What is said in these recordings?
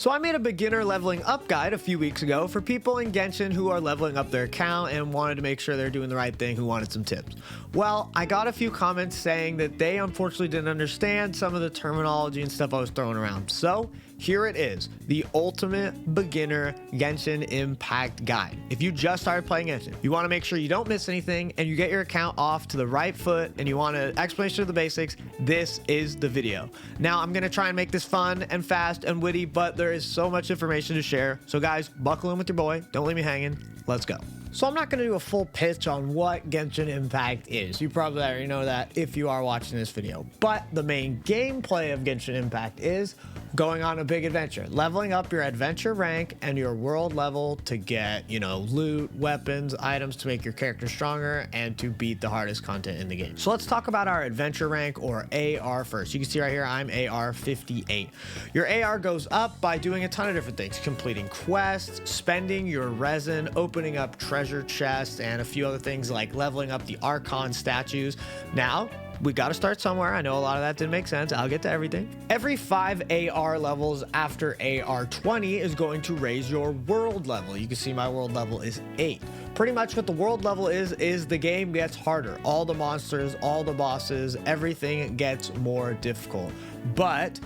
So I made a beginner leveling up guide a few weeks ago for people in Genshin who are leveling up their account and wanted to make sure they're doing the right thing, who wanted some tips. Well, I got a few comments saying that they unfortunately didn't understand some of the terminology and stuff I was throwing around. So here it is, the ultimate beginner Genshin Impact guide. If you just started playing Genshin, you want to make sure you don't miss anything and you get your account off to the right foot and you want an explanation of the basics, this is the video. Now I'm going to try and make this fun and fast and witty, but there is so much information to share. So guys, buckle in with your boy. Don't leave me hanging. Let's go. So I'm not going to do a full pitch on what Genshin Impact is. You probably already know that if you are watching this video. But the main gameplay of Genshin Impact is going on a big adventure, leveling up your adventure rank and your world level to get, loot, weapons, items to make your character stronger and to beat the hardest content in the game. So let's talk about our adventure rank, or AR, first. You can see right here, I'm AR 58. Your AR goes up by doing a ton of different things: completing quests, spending your resin, opening up treasure chests, and a few other things like leveling up the Archon statues. Now, we got to start somewhere. I know a lot of that didn't make sense. I'll get to everything. Every 5 AR levels after AR 20 is going to raise your world level. You can see my world level is 8. Pretty much what the world level is the game gets harder. All the monsters, all the bosses, everything gets more difficult. But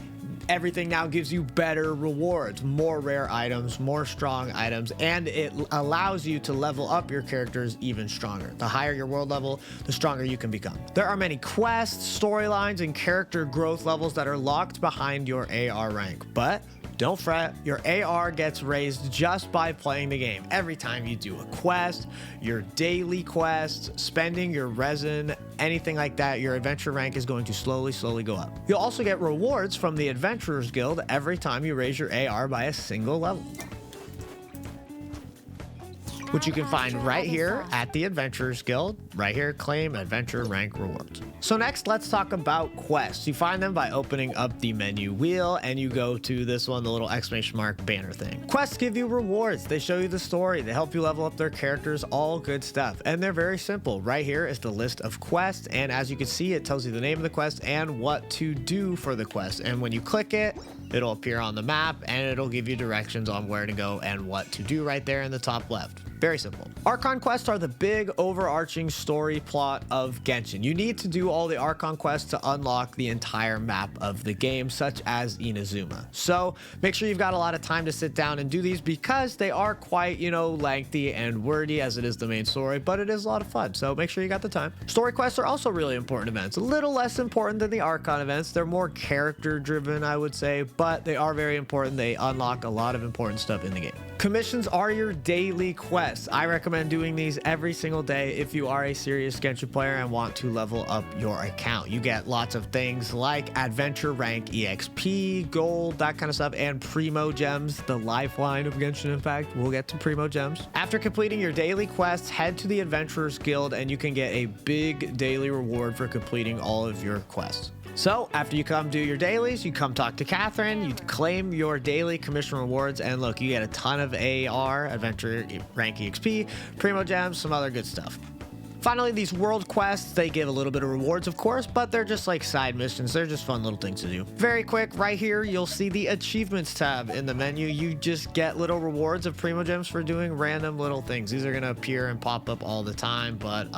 everything now gives you better rewards, more rare items, more strong items, and it allows you to level up your characters even stronger. The higher your world level, the stronger you can become. There are many quests, storylines, and character growth levels that are locked behind your AR rank, but don't fret, your AR gets raised just by playing the game. Every time you do a quest, your daily quests, spending your resin, anything like that, your adventure rank is going to slowly go up. You'll also get rewards from the Adventurers Guild every time you raise your AR by a single level, which you can find right here at the Adventurers Guild. Right here, claim adventure rank rewards. So next, let's talk about quests. You find them by opening up the menu wheel and you go to this one, the little exclamation mark banner thing. Quests give you rewards. They show you the story. They help you level up their characters, all good stuff. And they're very simple. Right here is the list of quests. And as you can see, it tells you the name of the quest and what to do for the quest. And when you click it, it'll appear on the map and it'll give you directions on where to go and what to do right there in the top left. Very simple. Archon quests are the big overarching story plot of Genshin. You need to do all the Archon quests to unlock the entire map of the game, such as Inazuma. So make sure you've got a lot of time to sit down and do these because they are quite, lengthy and wordy as it is the main story, but it is a lot of fun. So make sure you got the time. Story quests are also really important events. A little less important than the Archon events. They're more character driven, I would say, but they are very important. They unlock a lot of important stuff in the game. Commissions are your daily quests. I recommend doing these every single day if you are a serious Genshin player and want to level up your account. You get lots of things like adventure rank EXP, gold, that kind of stuff, and Primogems, the lifeline of Genshin Impact. We'll get to Primogems. After completing your daily quests, head to the Adventurers Guild and you can get a big daily reward for completing all of your quests. So after you come do your dailies, you come talk to Catherine, you claim your daily commission rewards, and look, you get a ton of AR, adventure rank EXP, Primogems, some other good stuff. Finally, these world quests, they give a little bit of rewards, of course, but they're just like side missions. They're just fun little things to do. Very quick, right here, you'll see the achievements tab in the menu. You just get little rewards of Primogems for doing random little things. These are going to appear and pop up all the time, but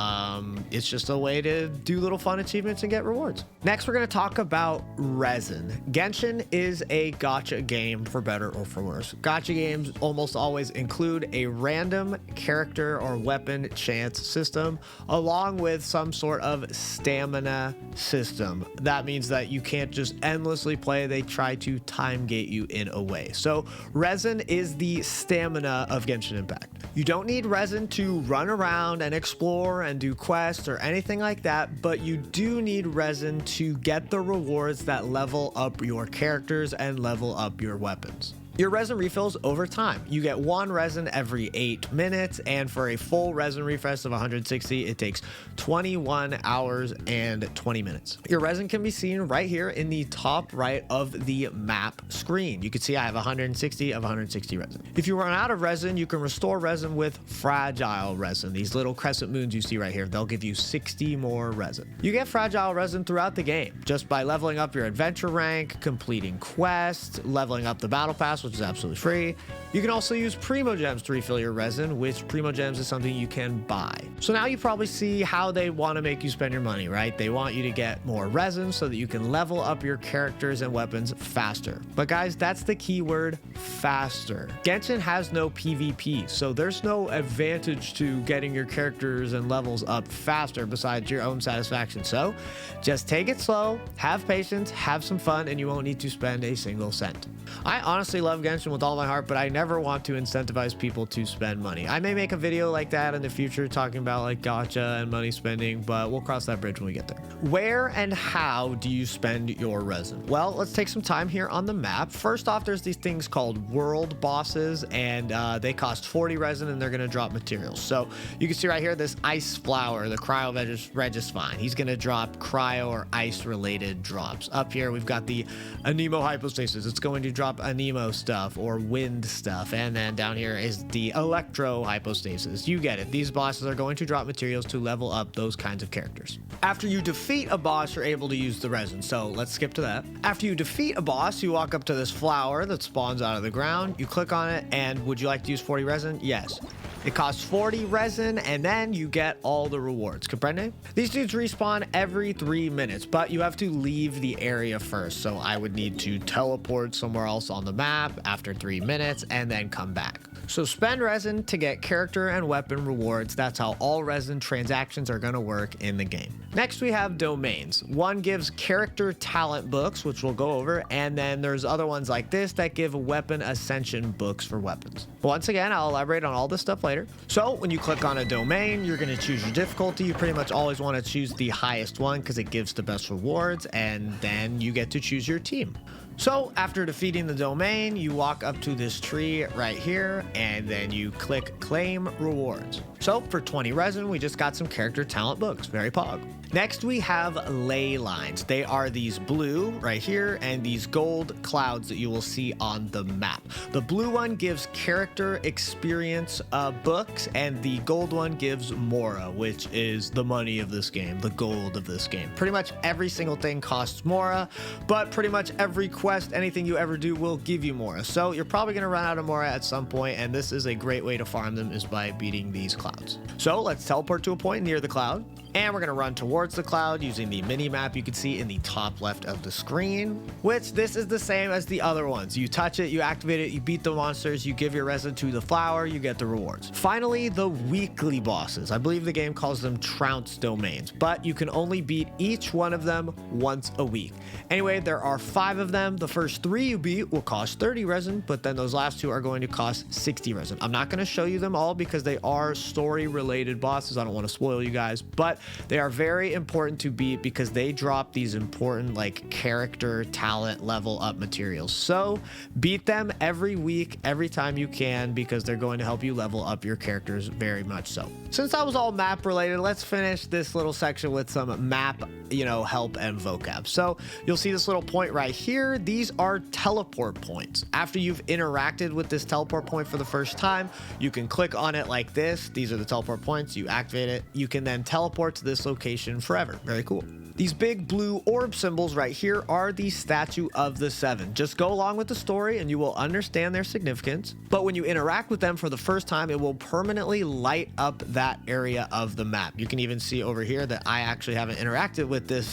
it's just a way to do little fun achievements and get rewards. Next, we're going to talk about Resin. Genshin is a gacha game, for better or for worse. Gacha games almost always include a random character or weapon chance system, along with some sort of stamina system. That means that you can't just endlessly play. They try to time gate you in a way. So Resin is the stamina of Genshin Impact. You don't need Resin to run around and explore and do quests or anything like that, but you do need Resin to get the rewards that level up your characters and level up your weapons. Your resin refills over time. You get 1 resin every 8 minutes, and for a full resin refresh of 160, it takes 21 hours and 20 minutes. Your resin can be seen right here in the top right of the map screen. You can see I have 160 of 160 resin. If you run out of resin, you can restore resin with fragile resin. These little crescent moons you see right here, they'll give you 60 more resin. You get fragile resin throughout the game, just by leveling up your adventure rank, completing quests, leveling up the battle pass which is absolutely free. You can also use Primogems to refill your resin, which Primogems is something you can buy. So now you probably see how they want to make you spend your money, right? They want you to get more resin so that you can level up your characters and weapons faster. But guys, that's the key word, faster. Genshin has no PvP, so there's no advantage to getting your characters and levels up faster besides your own satisfaction. So just take it slow, have patience, have some fun, and you won't need to spend a single cent. I honestly love Genshin with all my heart, but I never want to incentivize people to spend money. I may make a video like that in the future talking about like gacha and money spending, but we'll cross that bridge when we get there. Where and how do you spend your resin? Well, let's take some time here on the map. First off, there's these things called world bosses, and they cost 40 resin, and they're going to drop materials. So you can see right here, this ice flower, the cryo Regisvine. He's going to drop cryo or ice related drops. Up here, we've got the Anemo hypostasis. It's going to drop Anemo stuff or wind stuff. And then down here is the electro hypostasis. You get it. These bosses are going to drop materials to level up those kinds of characters. After you defeat a boss, you're able to use the resin. So let's skip to that. After you defeat a boss, you walk up to this flower that spawns out of the ground. You click on it, and would you like to use 40 resin? Yes. It costs 40 resin, and then you get all the rewards. Comprende? These dudes respawn every 3 minutes, but you have to leave the area first. So I would need to teleport somewhere else on the map after 3 minutes and then come back. So spend resin to get character and weapon rewards. That's how all resin transactions are going to work in the game. Next, we have domains. One gives character talent books, which we'll go over, and then there's other ones like this that give weapon ascension books for weapons. But once again, I'll elaborate on all this stuff later. So when you click on a domain, you're going to choose your difficulty. You pretty much always want to choose the highest one because it gives the best rewards, and then you get to choose your team. So after defeating the domain, you walk up to this tree right here, and then you click claim rewards. So for 20 resin, we just got some character talent books. Very pog. Next, we have ley lines. They are these blue right here and these gold clouds that you will see on the map. The blue one gives character experience books, and the gold one gives Mora, which is the money of this game, the gold of this game. Pretty much every single thing costs Mora, but pretty much every quest, anything you ever do will give you Mora. So you're probably going to run out of Mora at some point, and this is a great way to farm them is by beating these clouds. So let's teleport to a point near the cloud. And we're going to run towards the cloud using the mini map you can see in the top left of the screen, which this is the same as the other ones. You touch it, you activate it, you beat the monsters, you give your resin to the flower, you get the rewards. Finally, the weekly bosses. I believe the game calls them trounce domains, but you can only beat each one of them once a week. Anyway, there are 5 of them. The first 3 you beat will cost 30 resin, but then those last 2 are going to cost 60 resin. I'm not going to show you them all because they are story related bosses. I don't want to spoil you guys, but they are very important to beat because they drop these important like character talent level up materials. So beat them every week, every time you can, because they're going to help you level up your characters very much so. Since that was all map related, let's finish this little section with some map, help and vocab. So you'll see this little point right here. These are teleport points. After you've interacted with this teleport point for the first time, you can click on it like this. These are the teleport points. You activate it. You can then teleport to this location forever. Very cool. These big blue orb symbols right here are the Statue of the Seven. Just go along with the story and you will understand their significance. But when you interact with them for the first time, it will permanently light up that area of the map. You can even see over here that I actually haven't interacted with this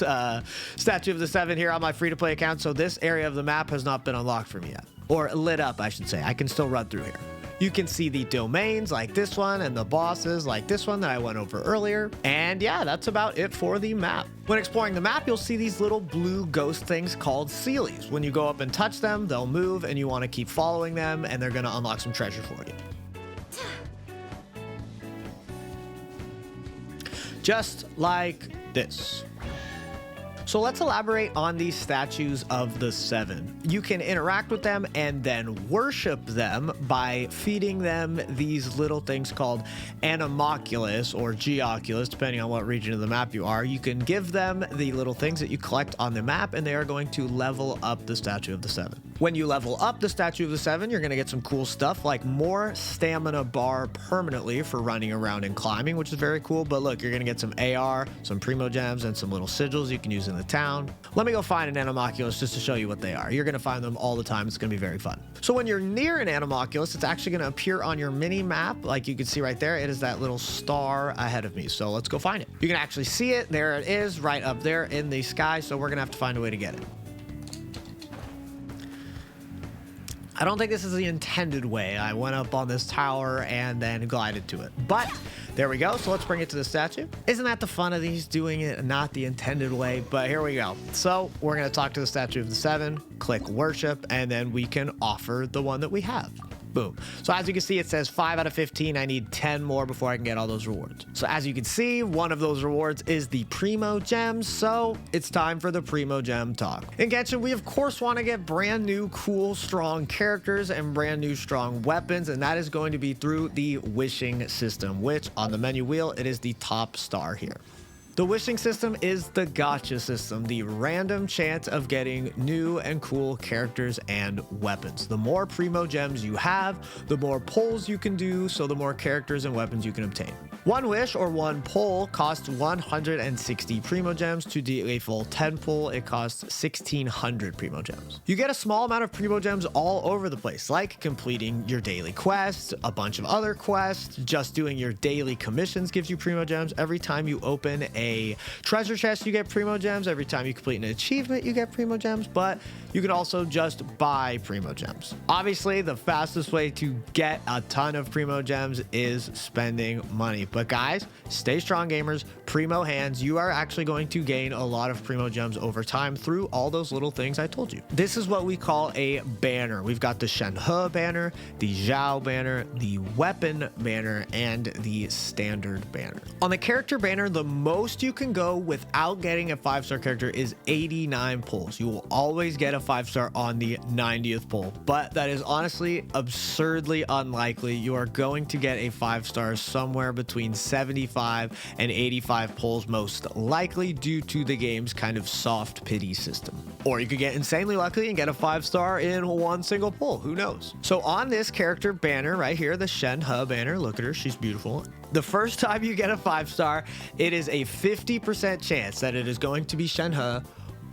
Statue of the Seven here on my free-to-play account, so this area of the map has not been unlocked for me yet. Or lit up, I should say. I can still run through here. You can see the domains like this one and the bosses like this one that I went over earlier. And yeah, that's about it for the map. When exploring the map, you'll see these little blue ghost things called Sealies. When you go up and touch them, they'll move and you want to keep following them and they're going to unlock some treasure for you. Just like this. So let's elaborate on these statues of the seven. You can interact with them and then worship them by feeding them these little things called Anemoculus or Geoculus, depending on what region of the map you are. You can give them the little things that you collect on the map and they are going to level up the statue of the seven. When you level up the statue of the seven, you're going to get some cool stuff like more stamina bar permanently for running around and climbing, which is very cool. But look, you're going to get some AR, some Primogems, and some little sigils you can use in the the town. Let me go find an Anemoculus just to show you what they are. You're going to find them all the time. It's going to be very fun. So when you're near an Anemoculus, it's actually going to appear on your mini map. Like you can see right there, it is that little star ahead of me. So let's go find it. You can actually see it. There it is right up there in the sky. So we're going to have to find a way to get it. I don't think this is the intended way. I went up on this tower and then glided to it. But there we go. So let's bring it to the statue. Isn't that the fun of these, doing it not the intended way? But here we go. So we're going to talk to the statue of the 7, click worship, and then we can offer the one that we have. Boom. So as you can see, it says 5 out of 15. I need 10 more before I can get all those rewards. So as you can see, one of those rewards is the Primogems. So it's time for the Primogem talk. In Genshin, we of course want to get brand new, cool, strong characters and brand new, strong weapons. And that is going to be through the wishing system, which on the menu wheel, it is the top star here. The wishing system is the gacha system, the random chance of getting new and cool characters and weapons. The more Primogems you have, the more pulls you can do, so the more characters and weapons you can obtain. One wish or one pull costs 160 Primogems. To do a full 10 pull, it costs 1600 Primogems. You get a small amount of Primogems all over the place, like completing your daily quests, a bunch of other quests, just doing your daily commissions gives you Primogems. Every time you open a treasure chest, you get Primogems. Every time you complete an achievement, you get Primogems, but you can also just buy Primogems. Obviously, the fastest way to get a ton of Primogems is spending money. But guys, stay strong gamers, Primo hands, you are actually going to gain a lot of Primogems over time through all those little things I told you. This is what we call a banner. We've got the Shenhe banner, the Zhao banner, the weapon banner, and the standard banner. On the character banner, the most you can go without getting a 5-star character is 89 pulls. You will always get a 5-star on the 90th pull, but that is honestly absurdly unlikely. You are going to get a 5-star somewhere between 75 and 85 pulls, most likely due to the game's kind of soft pity system. Or you could get insanely lucky and get a 5-star in one single pull. Who knows? So on this character banner right here, the Shenhe banner, look at her, she's beautiful. The first time you get a 5-star, it is a 50% chance that it is going to be Shenhe,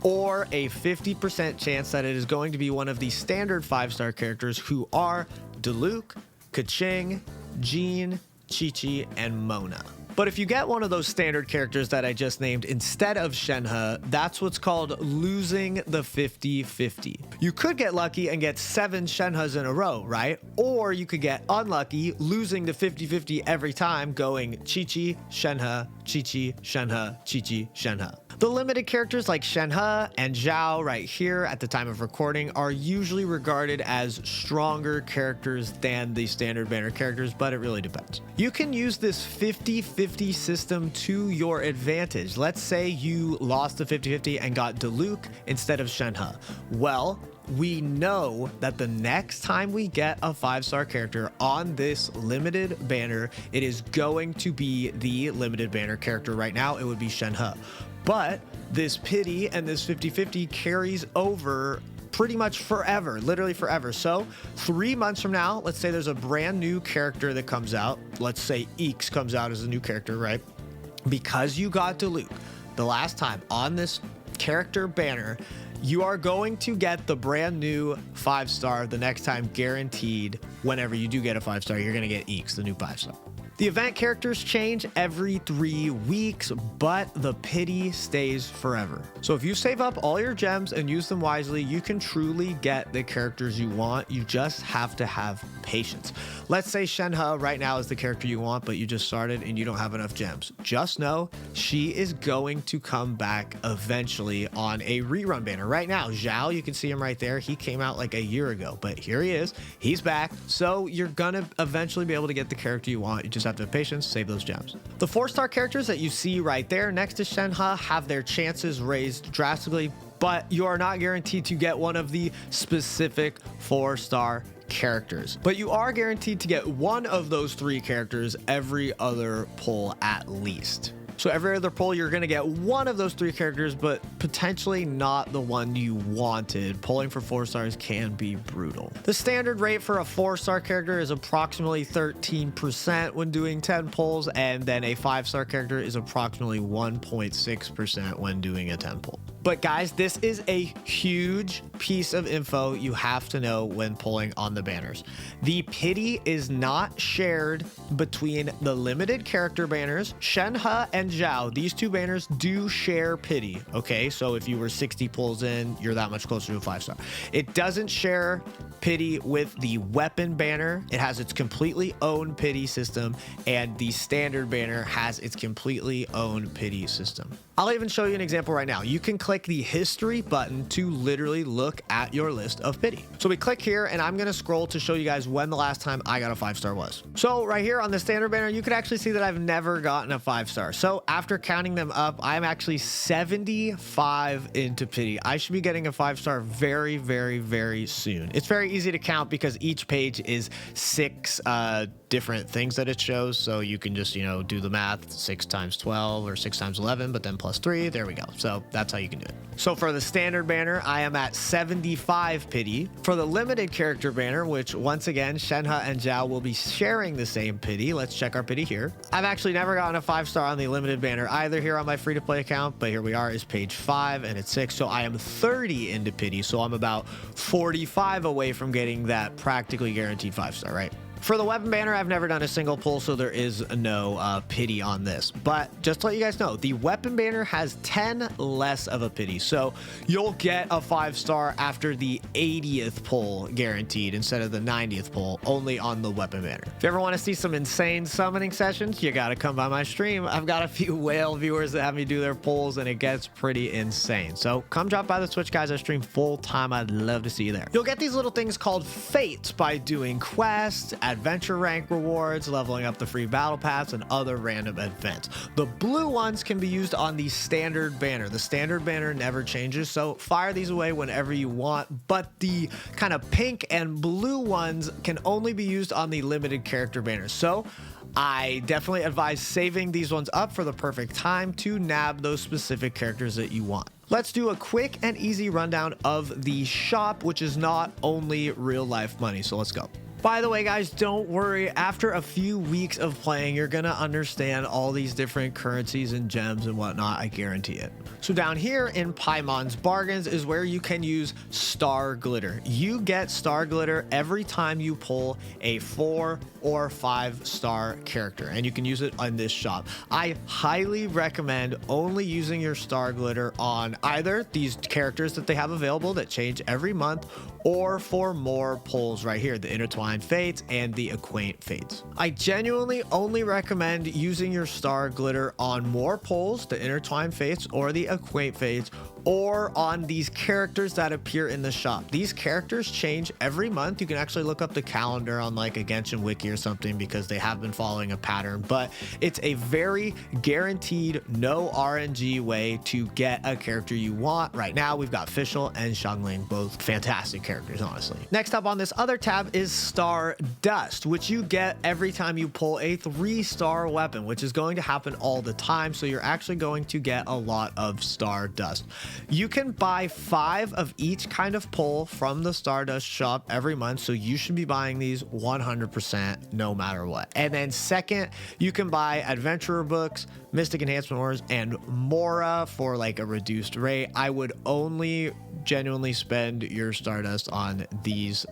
or a 50% chance that it is going to be one of the standard 5-star characters who are Diluc, Keqing, Jean, Qiqi, and Mona. But if you get one of those standard characters that I just named instead of Shenhe, that's what's called losing the 50-50. You could get lucky and get 7 Shenhes in a row, right? Or you could get unlucky, losing the 50-50 every time, going Qiqi, Shenhe, Qiqi, Shenhe, Qiqi, Shenhe. The limited characters like Shenhe and Zhao right here at the time of recording are usually regarded as stronger characters than the standard banner characters, but it really depends. You can use this 50-50 system to your advantage. Let's say you lost the 50-50 and got Diluc instead of Shenhe. Well, we know that the next time we get a 5-star character on this limited banner, it is going to be the limited banner character. Right now, it would be Shenhe. But this pity and this 50-50 carries over pretty much forever, literally forever. So 3 months from now, let's say there's a brand new character that comes out. Let's say Eakes comes out as a new character, right? Because you got Diluc the last time on this character banner, you are going to get the brand new 5-star the next time, guaranteed. Whenever you do get a 5-star, you're going to get Eakes, the new 5-star. The event characters change every 3 weeks, but the pity stays forever. So if you save up all your gems and use them wisely, you can truly get the characters you want. You just have to have patience. Let's say Shenhe right now is the character you want, but you just started and you don't have enough gems. Just know she is going to come back eventually on a rerun banner. Right now, Zhao, you can see him right there. He came out like a year ago, but here he is. He's back. So you're gonna eventually be able to get the character you want. You just have to have patience, save those gems. The 4-star characters that you see right there next to Shenhe have their chances raised drastically, but you are not guaranteed to get one of the specific 4-star characters. But you are guaranteed to get one of those 3 characters every other pull at least. So every other pull, you're going to get one of those 3 characters, but potentially not the one you wanted. Pulling for 4 stars can be brutal. The standard rate for a 4-star character is approximately 13% when doing 10 pulls, and then a 5-star character is approximately 1.6% when doing a 10 pull. But guys, this is a huge piece of info you have to know when pulling on the banners. The pity is not shared between the limited character banners. Shenhe and Zhao, these two banners do share pity. Okay, so if you were 60 pulls in, you're that much closer to a 5-star. It doesn't share pity with the weapon banner. It has its completely own pity system, and the standard banner has its completely own pity system. I'll even show you an example right now. You can click the history button to literally look at your list of pity. So we click here, and I'm gonna scroll to show you guys when the last time I got a 5-star was. So right here on the standard banner, you can actually see that I've never gotten a 5-star. So after counting them up, I'm actually 75 into pity. I should be getting a 5-star very, very, very soon. It's very easy to count because each page is 6 different things that it shows. So you can just, do the math, 6 times 12 or 6 times 11, but then plus 3, there we go. So that's how you can do it. So for the standard banner, I am at 75 pity. For the limited character banner, which once again, Shenhe and Zhao will be sharing the same pity. Let's check our pity here. I've actually never gotten a 5-star on the limited banner either here on my free-to-play account, but here we are is page 5 and it's 6. So I am 30 into pity. So I'm about 45 away from getting that practically guaranteed 5-star, right? For the weapon banner, I've never done a single pull, so there is no pity on this. But just to let you guys know, the weapon banner has 10 less of a pity. So you'll get a 5-star after the 80th pull guaranteed instead of the 90th pull, only on the weapon banner. If you ever want to see some insane summoning sessions, you got to come by my stream. I've got a few whale viewers that have me do their pulls, and it gets pretty insane. So come drop by the Twitch, guys. I stream full time. I'd love to see you there. You'll get these little things called fates by doing quests, adventure rank rewards, leveling up the free battle pass, and other random events. The blue ones can be used on the standard banner. The standard banner never changes, so fire these away whenever you want, but the kind of pink and blue ones can only be used on the limited character banner. So I definitely advise saving these ones up for the perfect time to nab those specific characters that you want. Let's do a quick and easy rundown of the shop, which is not only real life money. So let's go. By the way, guys, don't worry. After a few weeks of playing, you're going to understand all these different currencies and gems and whatnot. I guarantee it. So down here in Paimon's Bargains is where you can use Star Glitter. You get Star Glitter every time you pull a 4 or 5-star character, and you can use it on this shop. I highly recommend only using your Star Glitter on either these characters that they have available that change every month, or for more pulls right here, the Intertwined Fates and the Acquaint Fates. I genuinely only recommend using your Star Glitter on more pulls, the Intertwined Fates or the Acquaint Fates, or on these characters that appear in the shop. These characters change every month. You can actually look up the calendar on like a Genshin wiki or something because they have been following a pattern, but it's a very guaranteed, no RNG way to get a character you want. Right now, we've got Fischl and Xiangling, both fantastic characters, honestly. Next up on this other tab is Star Dust, which you get every time you pull a 3-star weapon, which is going to happen all the time. So you're actually going to get a lot of Star Dust. You can buy 5 of each kind of pull from the Stardust shop every month, so you should be buying these 100% no matter what. And then second, you can buy adventurer books, mystic enhancement ores, and Mora for like a reduced rate. I would only genuinely spend your Stardust on these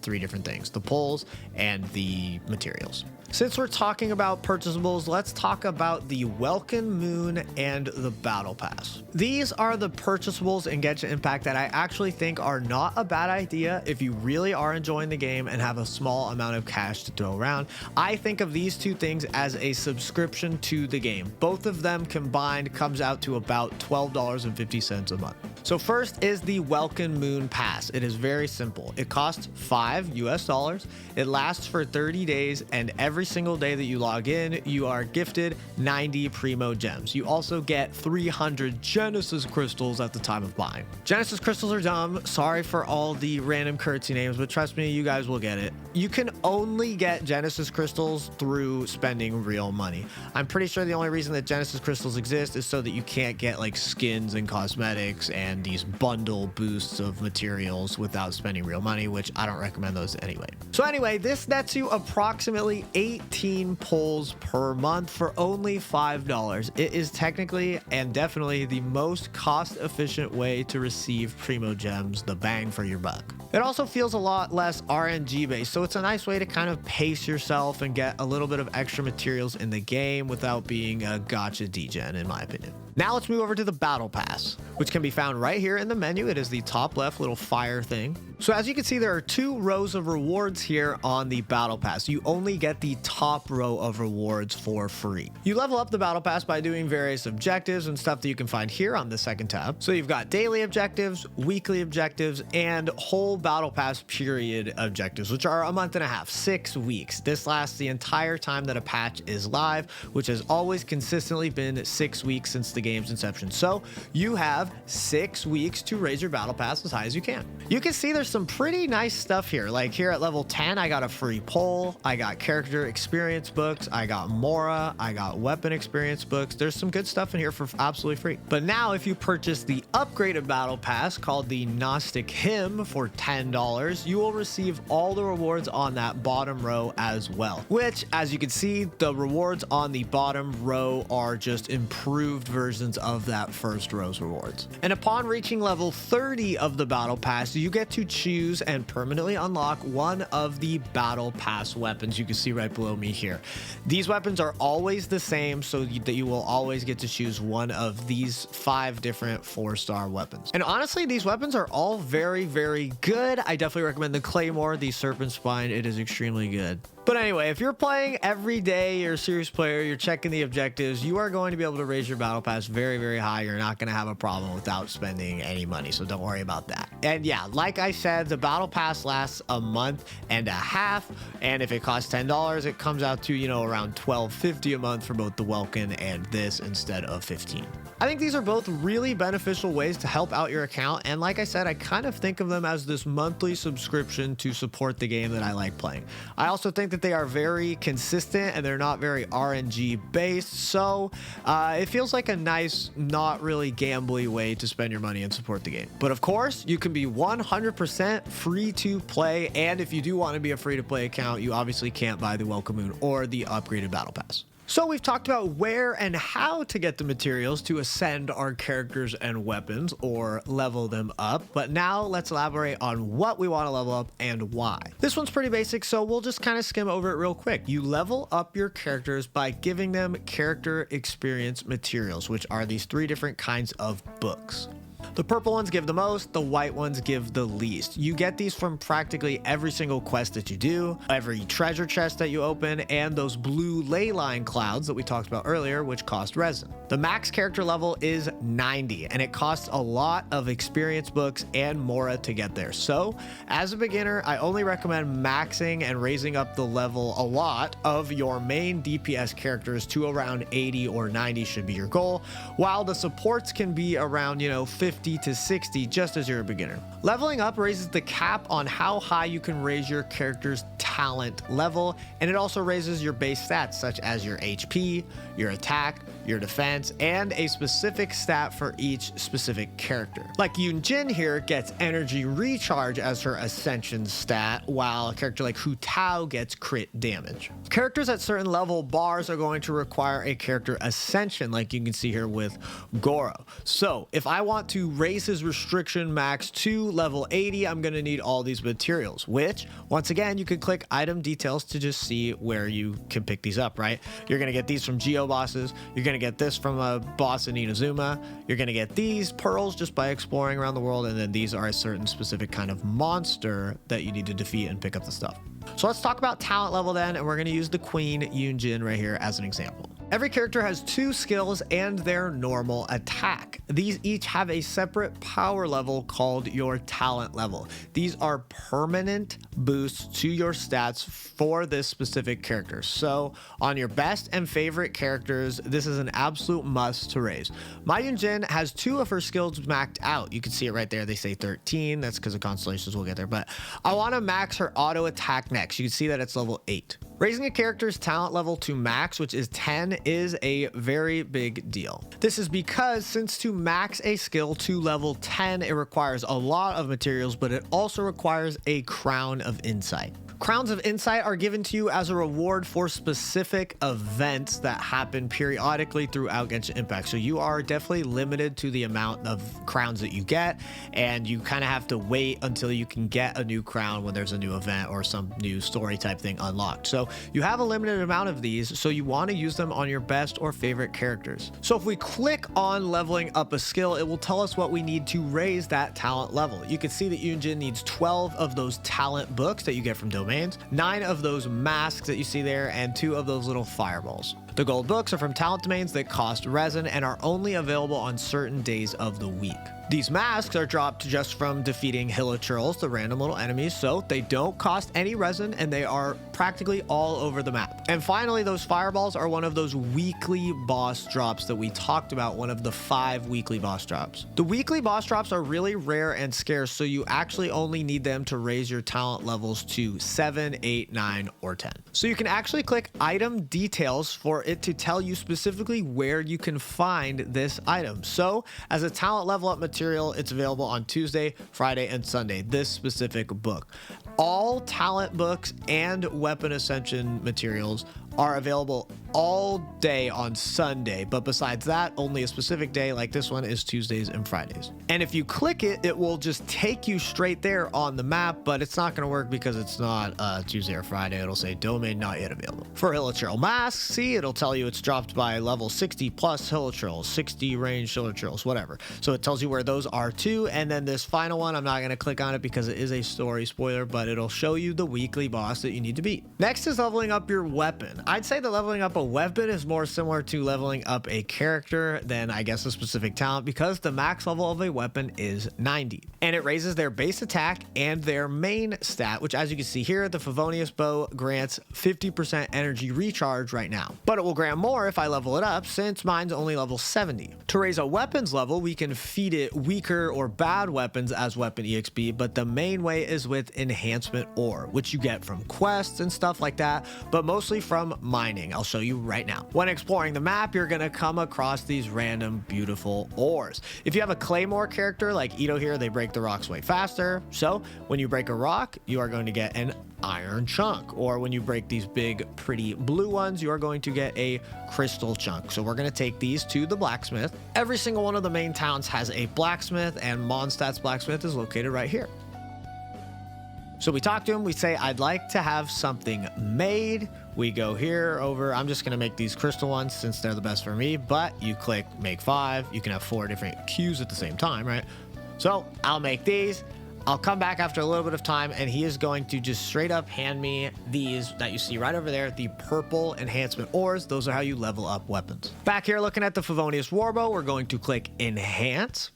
3 different things, the pulls and the materials. Since we're talking about purchasables, let's talk about the Welkin Moon and the Battle Pass. These are the purchasables in Genshin Impact that I actually think are not a bad idea if you really are enjoying the game and have a small amount of cash to throw around. I think of these 2 things as a subscription to the game. Both of them combined comes out to about $12.50 a month. So first is the Welkin Moon Pass. It is very simple. It costs $5 US. It lasts for 30 days, and every single day that you log in, you are gifted 90 Primogems. You also get 300 Genesis crystals at the time of buying. Genesis crystals are dumb. Sorry for all the random currency names, but trust me, you guys will get it. You can only get Genesis crystals through spending real money. I'm pretty sure the only reason that Genesis crystals exist is so that you can't get like skins and cosmetics and these bundles bundle boosts of materials without spending real money, which I don't recommend those anyway. So anyway, this nets you approximately 18 pulls per month for only $5. It is technically and definitely the most cost-efficient way to receive Primogems, the bang for your buck. It also feels a lot less RNG based, so it's a nice way to kind of pace yourself and get a little bit of extra materials in the game without being a gotcha degen, in my opinion. Now let's move over to the Battle Pass, which can be found right here in the menu. It is the top left little fire thing. So as you can see, there are 2 rows of rewards here on the Battle Pass. You only get the top row of rewards for free. You level up the Battle Pass by doing various objectives and stuff that you can find here on the second tab. So you've got daily objectives, weekly objectives, and whole Battle Pass period objectives, which are a month and a half, 6 weeks. This lasts the entire time that a patch is live, which has always consistently been 6 weeks since the game's inception. So you have 6 weeks to raise your Battle Pass as high as you can. You can see there's some pretty nice stuff here. Like here at level 10, I got a free pole, I got character experience books, I got Mora, I got weapon experience books. There's some good stuff in here for absolutely free. But now if you purchase the upgraded Battle Pass called the Gnostic Hymn for $10, you will receive all the rewards on that bottom row as well, which as you can see, the rewards on the bottom row are just improved versions of that first row's rewards. And upon reaching level 30 of the Battle Pass, you get to choose and permanently unlock one of the Battle Pass weapons you can see right below me here. These weapons are always the same, so that you will always get to choose one of these 5 different 4-star weapons. And honestly, these weapons are all very, very good. I definitely recommend the Claymore, the Serpent Spine. It is extremely good. But anyway, if you're playing every day, you're a serious player, you're checking the objectives, you are going to be able to raise your Battle Pass very, very high. You're not going to have a problem without spending any money, so don't worry about that. And yeah, like I said, the Battle Pass lasts a month and a half, and if it costs $10, it comes out to, around $12.50 a month for both the Welkin and this instead of $15. I think these are both really beneficial ways to help out your account, and like I said, I kind of think of them as this monthly subscription to support the game that I like playing. I also think that they are very consistent and they're not very RNG based, so it feels like a nice, not really gambly way to spend your money and support the game. But of course, you can be 100% free to play, and if you do want to be a free to play account, you obviously can't buy the Welcome Moon or the upgraded Battle Pass. So we've talked about where and how to get the materials to ascend our characters and weapons or level them up, but now let's elaborate on what we want to level up and why. This one's pretty basic, so we'll just kind of skim over it real quick. You level up your characters by giving them character experience materials, which are these 3 different kinds of books. The purple ones give the most, the white ones give the least. You get these from practically every single quest that you do, every treasure chest that you open, and those blue ley line clouds that we talked about earlier, which cost resin. The max character level is 90, and it costs a lot of experience books and Mora to get there. So, as a beginner, I only recommend maxing and raising up the level a lot of your main DPS characters to around 80 or 90 should be your goal, while the supports can be around, 50 to 60 just as you're a beginner. Leveling up raises the cap on how high you can raise your character's talent level, and it also raises your base stats such as your HP, your attack, your defense, and a specific stat for each specific character. Like Yunjin here gets energy recharge as her ascension stat, while a character like Hu Tao gets crit damage. Characters at certain level bars are going to require a character ascension, like you can see here with Goro. So if I want to raise his restriction max to level 80, I'm going to need all these materials, which once again, you could click item details to just see where you can pick these up, right? You're going to get these from Geo bosses. You're going to get this from a boss in Inazuma. You're going to get these pearls just by exploring around the world. And then these are a certain specific kind of monster that you need to defeat and pick up the stuff. So let's talk about talent level then, and we're going to use the Queen Yunjin right here as an example. Every character has 2 skills and their normal attack. These each have a separate power level called your talent level. These are permanent boosts to your stats for this specific character. So on your best and favorite characters, this is an absolute must to raise. My Yunjin has 2 of her skills maxed out. You can see it right there. They say 13. That's because of Constellations. We'll get there. But I want to max her auto attack next. You can see that it's level 8. Raising a character's talent level to max, which is 10, is a very big deal. This is because since to max a skill to level 10, it requires a lot of materials, but it also requires a Crown of Insight. Crowns of Insight are given to you as a reward for specific events that happen periodically throughout Genshin Impact. So you are definitely limited to the amount of crowns that you get, and you kind of have to wait until you can get a new crown when there's a new event or some new story type thing unlocked. So you have a limited amount of these, so you want to use them on your best or favorite characters. So if we click on leveling up a skill, it will tell us what we need to raise that talent level. You can see that Yunjin needs 12 of those talent books that you get from domains, 9 of those masks that you see there, and 2 of those little fireballs. The gold books are from talent domains that cost resin and are only available on certain days of the week. These masks are dropped just from defeating hilichurls, the random little enemies, so they don't cost any resin and they are practically all over the map. And finally, those fireballs are one of those weekly boss drops that we talked about, one of the 5 weekly boss drops. The weekly boss drops are really rare and scarce, so you actually only need them to raise your talent levels to 7, 8, 9, or 10. So you can actually click item details for it to tell you specifically where you can find this item. So as a talent level up material, it's available on Tuesday, Friday, and Sunday, this specific book. All talent books and weapon ascension materials are available all day on Sunday, but besides that, only a specific day like this one is Tuesdays and Fridays. And if you click it, it will just take you straight there on the map, but it's not going to work because it's not Tuesday or Friday. It'll say domain not yet available. For hilichurl masks, see, it'll tell you it's dropped by level 60 plus hilichurls, 60 range hilichurls, whatever. So it tells you where those are too. And then this final one, I'm not going to click on it because it is a story spoiler, but it'll show you the weekly boss that you need to beat. Next is leveling up your weapon. I'd say that leveling up a weapon is more similar to leveling up a character than, I guess, a specific talent, because the max level of a weapon is 90. And it raises their base attack and their main stat, which, as you can see here, the Favonius bow grants 50% energy recharge right now. But it will grant more if I level it up, since mine's only level 70. To raise a weapons level, we can feed it weaker or bad weapons as weapon EXP, but the main way is with enhancement ore, which you get from quests and stuff like that, but mostly from mining. I'll show you right now. When exploring the map, you're going to come across these random beautiful ores. If you have a claymore character like Ito here, they break the rocks way faster. So when you break a rock, you are going to get an iron chunk, or when you break these big pretty blue ones, you are going to get a crystal chunk. So we're going to take these to the blacksmith. Every single one of the main towns has a blacksmith, and Mondstadt's blacksmith is located right here. So we talk to him, we say, I'd like to have something made. We go here over, I'm just gonna make these crystal ones since they're the best for me, but you click make 5, you can have 4 different queues at the same time, right? So I'll make these, I'll come back after a little bit of time, and he is going to just straight up hand me these that you see right over there, the purple enhancement ores. Those are how you level up weapons. Back here looking at the Favonius Warbow, we're going to click enhance,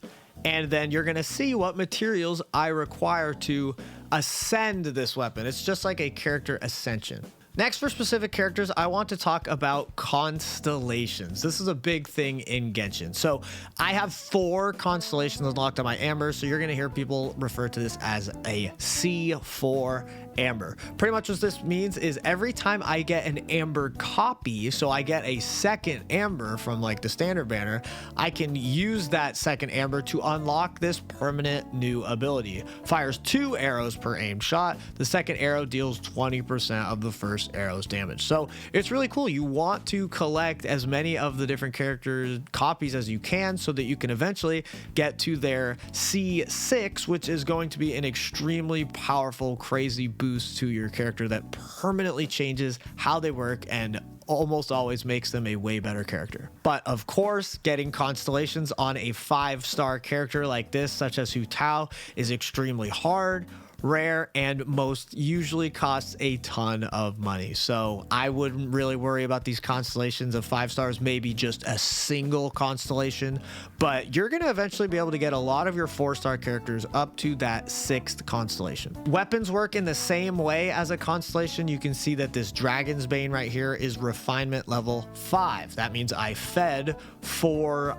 and then you're gonna see what materials I require to ascend this weapon. It's just like a character ascension. Next, for specific characters, I want to talk about constellations. This is a big thing in Genshin. So I have 4 constellations unlocked on my Amber, so you're going to hear people refer to this as a C4 Amber. Pretty much what this means is every time I get an Amber copy, so I get a second Amber from like the standard banner, I can use that second Amber to unlock this permanent new ability. Fires 2 arrows per aimed shot. The second arrow deals 20% of the first arrow's damage. So it's really cool. You want to collect as many of the different characters copies as you can so that you can eventually get to their C6, which is going to be an extremely powerful, crazy boost to your character that permanently changes how they work and almost always makes them a way better character. But of course, getting constellations on a 5-star character like this, such as Hu Tao, is extremely hard, rare, and most usually costs a ton of money. So I wouldn't really worry about these constellations of 5 stars, maybe just a single constellation, but you're going to eventually be able to get a lot of your 4-star characters up to that 6th constellation. Weapons work in the same way as a constellation. You can see that this Dragon's Bane right here is refinement level 5. That means I fed 4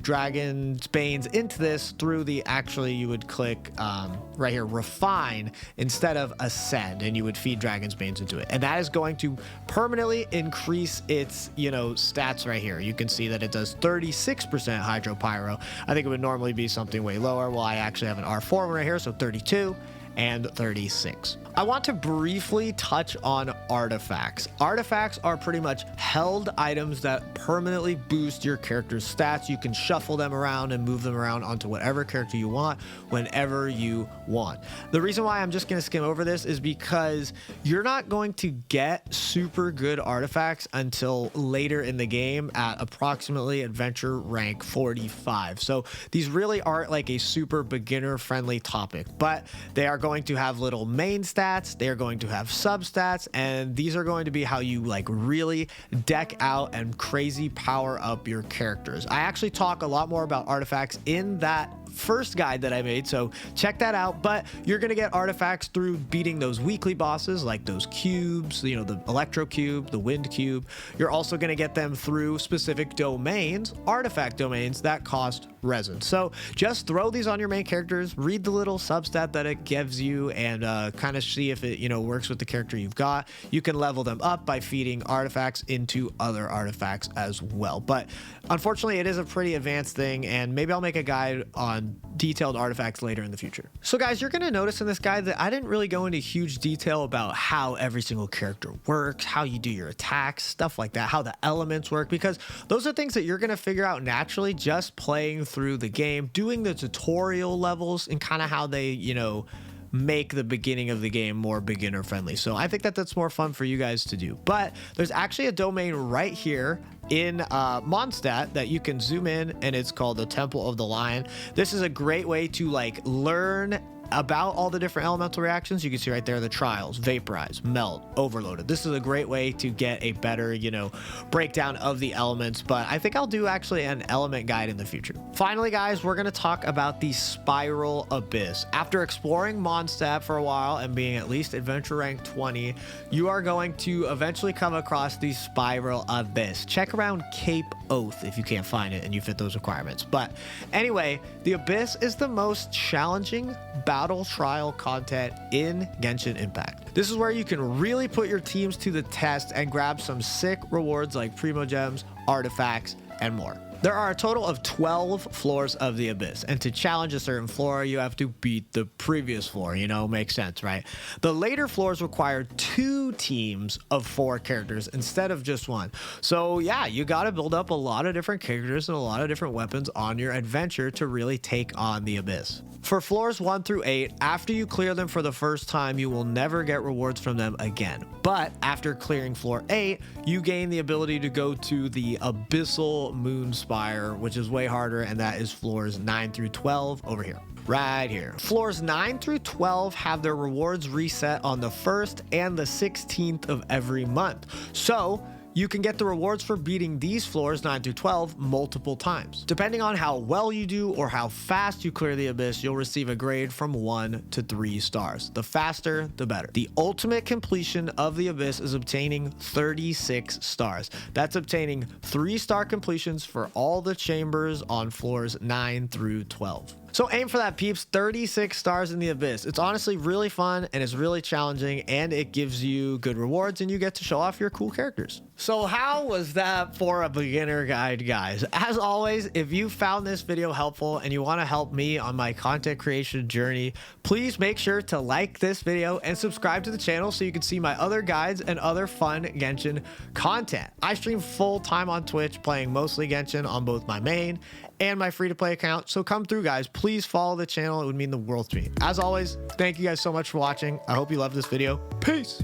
Dragon's Banes into this through the, actually you would click right here, refinement refine instead of ascend, and you would feed dragon's manes into it, and that is going to permanently increase its, you know, stats right here. You can see that it does 36% hydro pyro. I think it would normally be something way lower. Well, I actually have an R4 right here, so 32 and 36. I want to briefly touch on artifacts. Artifacts are pretty much held items that permanently boost your character's stats. You can shuffle them around and move them around onto whatever character you want whenever you want. The reason why I'm just going to skim over this is because you're not going to get super good artifacts until later in the game at approximately adventure rank 45. So these really aren't like a super beginner friendly topic, but they are going to have little main stats, they are going to have substats, and these are going to be how you like really deck out and crazy power up your characters. I actually talk a lot more about artifacts in that first guide that I made, so check that out. But you're gonna get artifacts through beating those weekly bosses, like those cubes, you know, the electro cube, the wind cube. You're also gonna get them through specific domains, artifact domains that cost resin. So just throw these on your main characters, read the little substat that it gives you, and kind of see if it, you know, works with the character you've got. You can level them up by feeding artifacts into other artifacts as well. But unfortunately, it is a pretty advanced thing, and maybe I'll make a guide on detailed artifacts later in the future. So guys, you're gonna notice in this guide that I didn't really go into huge detail about how every single character works, how you do your attacks, stuff like that, how the elements work, because those are things that you're gonna figure out naturally just playing through the game, doing the tutorial levels, and kind of how they, you know, make the beginning of the game more beginner friendly. So I think that that's more fun for you guys to do. But there's actually a domain right here in Mondstadt that you can zoom in, and it's called the Temple of the Lion. This is a great way to like learn about all the different elemental reactions. You can see right there the trials, vaporize, melt, overloaded. This is a great way to get a better, you know, breakdown of the elements, but I think I'll do actually an element guide in the future. Finally, guys, we're going to talk about the Spiral Abyss. After exploring Mondstadt for a while and being at least adventure rank 20, you are going to eventually come across the Spiral Abyss. Check around Cape Oath if you can't find it and you fit those requirements. But anyway, the Abyss is the most challenging battle trial content in Genshin Impact. This is where you can really put your teams to the test and grab some sick rewards like Primogems, artifacts, and more. There are a total of 12 floors of the Abyss, and to challenge a certain floor, you have to beat the previous floor, you know, makes sense, right? The later floors require 2 teams of 4 characters instead of just 1. So yeah, you gotta build up a lot of different characters and a lot of different weapons on your adventure to really take on the Abyss. For floors 1 through 8, after you clear them for the first time, you will never get rewards from them again. But after clearing floor 8, you gain the ability to go to the Abyssal Moon Spire, which is way harder, and that is floors 9 through 12 over here. Right here. Floors 9 through 12 have their rewards reset on the 1st and the 16th of every month. So you can get the rewards for beating these floors 9 through 12 multiple times. Depending on how well you do or how fast you clear the Abyss, you'll receive a grade from 1 to 3 stars. The faster, the better. The ultimate completion of the Abyss is obtaining 36 stars. That's obtaining 3-star completions for all the chambers on floors 9 through 12. So aim for that, peeps. 36 stars in the Abyss. It's honestly really fun, and it's really challenging, and it gives you good rewards, and you get to show off your cool characters. So how was that for a beginner guide, guys? As always, if you found this video helpful and you want to help me on my content creation journey, please make sure to like this video and subscribe to the channel so you can see my other guides and other fun Genshin content. I stream full time on Twitch, playing mostly Genshin on both my main and my free-to-play account. So come through, guys. Please follow the channel. It would mean the world to me. As always, thank you guys so much for watching. I hope you loved this video. Peace.